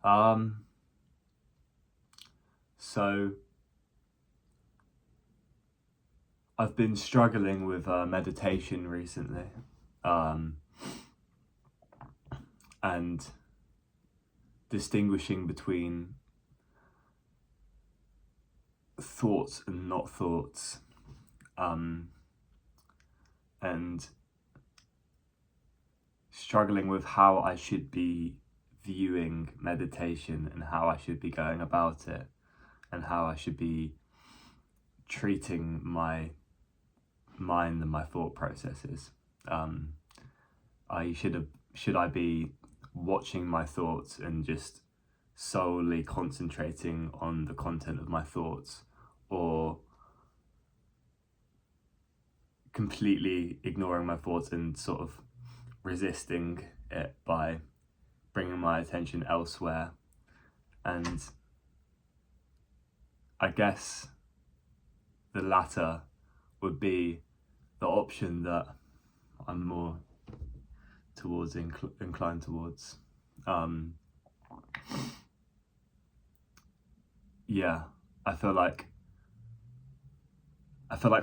Um, so I've been struggling with meditation recently, um, and distinguishing between thoughts and not thoughts, and struggling with how I should be viewing meditation and how I should be going about it and how I should be treating my mind and my thought processes. Should I be watching my thoughts and just solely concentrating on the content of my thoughts, or completely ignoring my thoughts and sort of resisting it by bringing my attention elsewhere? And I guess the latter would be the option that I'm more inclined towards. Yeah, I feel like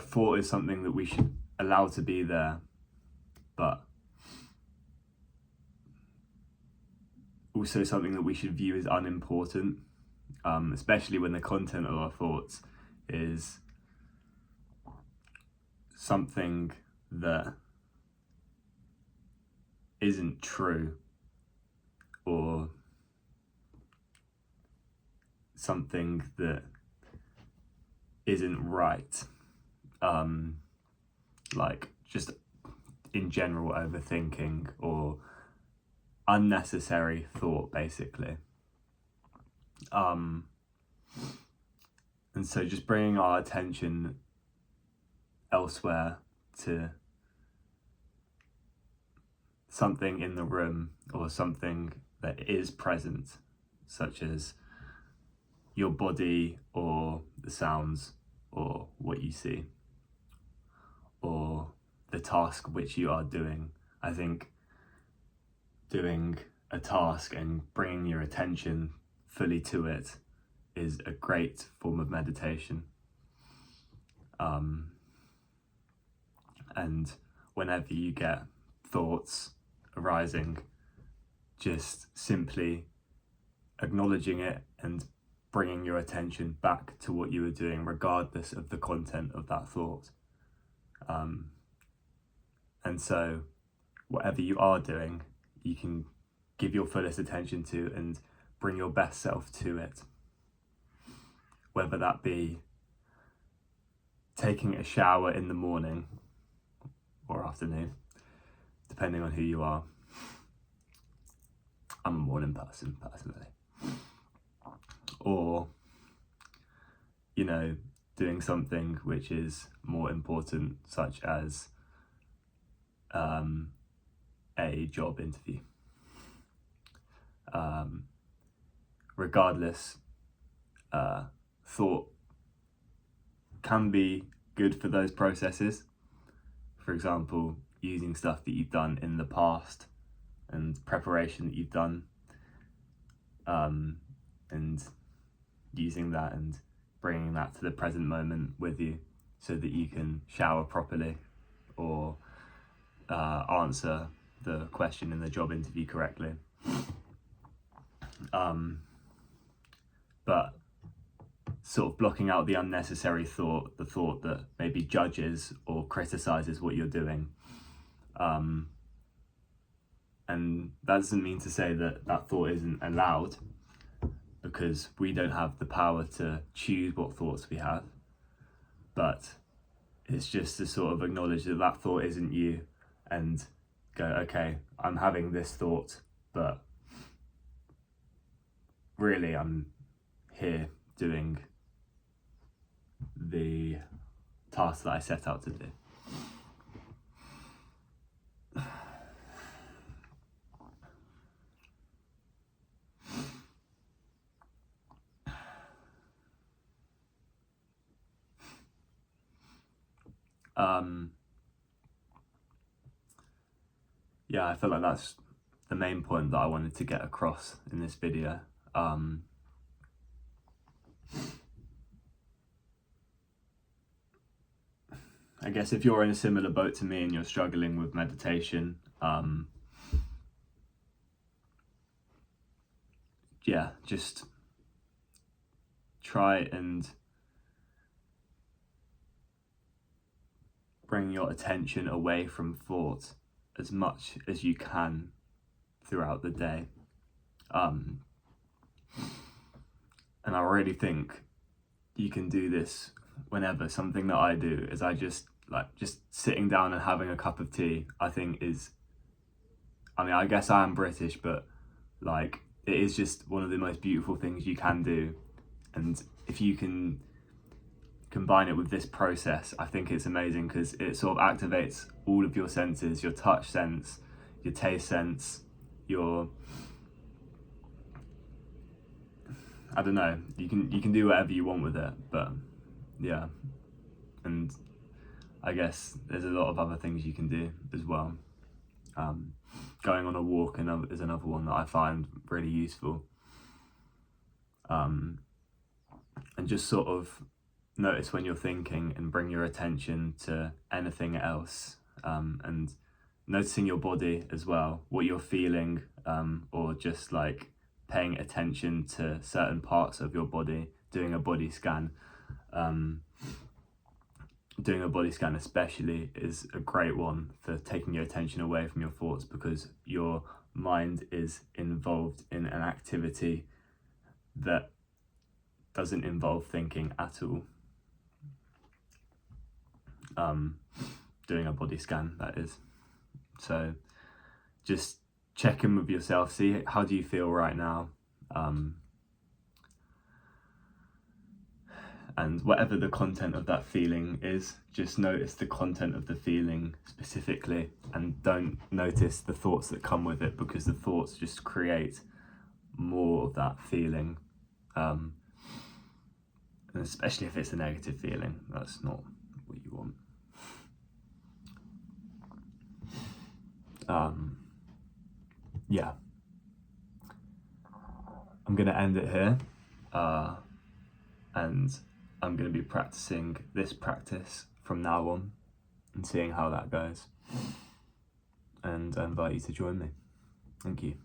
thought is something that we should allow to be there, but also something that we should view as unimportant, especially when the content of our thoughts is something that isn't true, or something that isn't right, like just in general overthinking or unnecessary thought, basically. And so just bringing our attention elsewhere, to something in the room or something that is present, such as your body or the sounds or what you see or the task which you are doing. I think doing a task and bringing your attention fully to it is a great form of meditation. And whenever you get thoughts arising, just simply acknowledging it and bringing your attention back to what you were doing, regardless of the content of that thought. And so whatever you are doing, you can give your fullest attention to and bring your best self to it. Whether that be taking a shower in the morning or afternoon, depending on who you are. I'm a morning person, personally. Or, doing something which is more important, such as a job interview. Regardless, thought can be good for those processes. For example, using stuff that you've done in the past and preparation that you've done, and using that and bringing that to the present moment with you so that you can shower properly or answer the question in the job interview correctly. But sort of blocking out the unnecessary thought, the thought that maybe judges or criticizes what you're doing. And that doesn't mean to say that that thought isn't allowed, because we don't have the power to choose what thoughts we have. But it's just to sort of acknowledge that that thought isn't you and go, okay, I'm having this thought, but really I'm here doing the task that I set out to do. Yeah, I feel like that's the main point that I wanted to get across in this video. I guess if you're in a similar boat to me and you're struggling with meditation, yeah, just try and bring your attention away from thought as much as you can throughout the day. And I really think you can do this whenever. Something that I do is I just sitting down and having a cup of tea, I think is, I mean, I guess I am British, but like, it is just one of the most beautiful things you can do. And if you can combine it with this process, I think it's amazing, because it sort of activates all of your senses, your touch sense, your taste sense, your, I don't know, you can do whatever you want with it, but yeah. And I guess there's a lot of other things you can do as well. Going on a walk is another one that I find really useful. And just sort of notice when you're thinking and bring your attention to anything else, and noticing your body as well, what you're feeling, or just like paying attention to certain parts of your body, doing a body scan. Doing a body scan especially is a great one for taking your attention away from your thoughts, because your mind is involved in an activity that doesn't involve thinking at all. Doing a body scan, that is. So just check in with yourself, see how do you feel right now, and whatever the content of that feeling is, just notice the content of the feeling specifically, and don't notice the thoughts that come with it, because the thoughts just create more of that feeling, and especially if it's a negative feeling, that's not what you want. Yeah, I'm gonna end it here, and I'm going to be practicing this practice from now on and seeing how that goes. And I invite you to join me. Thank you.